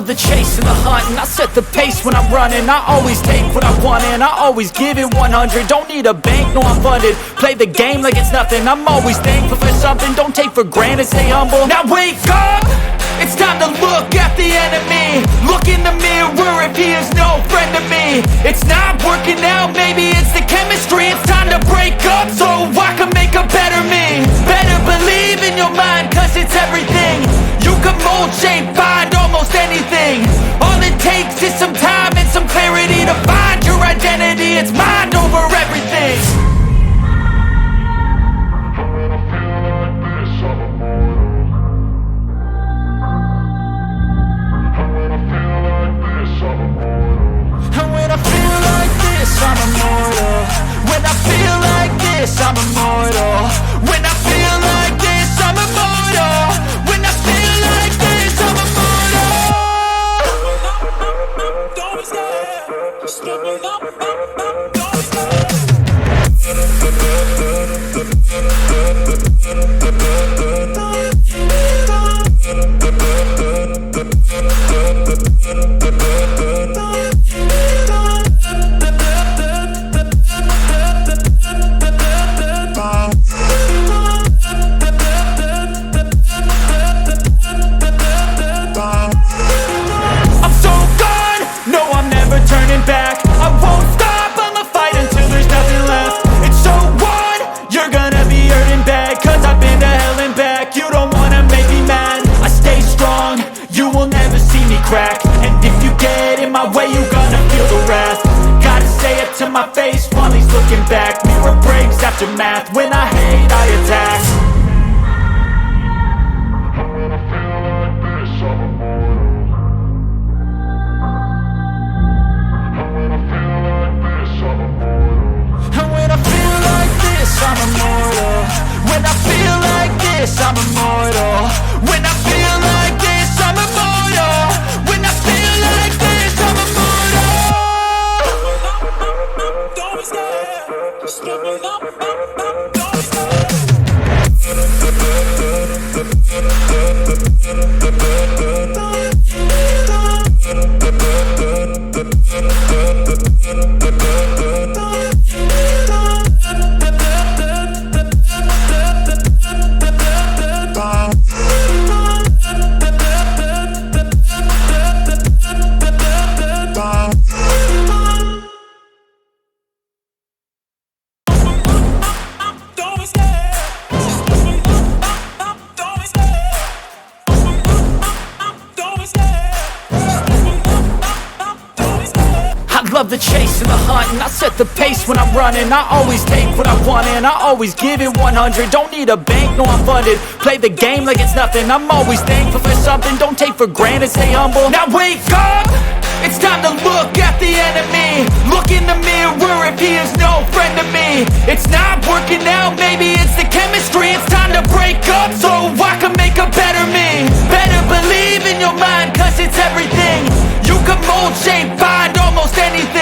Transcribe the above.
love the chase and the hunt, and I set the pace when I'm running. I always take what I want and I always give it 100. Don't need a bank, no I'm funded. Play the game like it's nothing. I'm always thankful for something. Don't take for granted, stay humble. Now wake up! It's time to look at the enemy. Look in the mirror if he is no friend to me. It's not working out, maybe it's the chemistry. It's time to break up so I can make a better me. Better believe in your mind, cause it's everything. You can mold, shape, find almost anything. All it takes is some time and some clarity to find your identity. It's mind over everything. I'm immortal. When I feel like this, I'm immortal. When I feel like this, I'm immortal. When I feel like this, I'm immortal. Don't be scared. Just give me up. Don't be scared. Crack. And if you get in my way, you gonna feel the wrath. Gotta say it to my face while he's looking back. Mirror breaks after math. When I hate, I attack. When I feel like this, I'm immortal. When I feel like this, I'm immortal. When I feel like this, I'm immortal. When I feel like this, I'm immortal. When I feel like this, I'm immortal. When I feel like this, I'm immortal. Don't be scared. Just give me up. Don't be scared. Love the chase and the hunt, and I set the pace when I'm running. I always take what I want and I always give it 100. Don't need a bank, no I'm funded. Play the game like it's nothing. I'm always thankful for something. Don't take for granted, stay humble. Now wake up! It's time to look at the enemy. Look in the mirror if he is no friend to me. It's not working out, maybe it's the chemistry. It's time to break up so I can make a better me. Better believe in your mind, cause it's everything. You can mold, shape, find almost anything.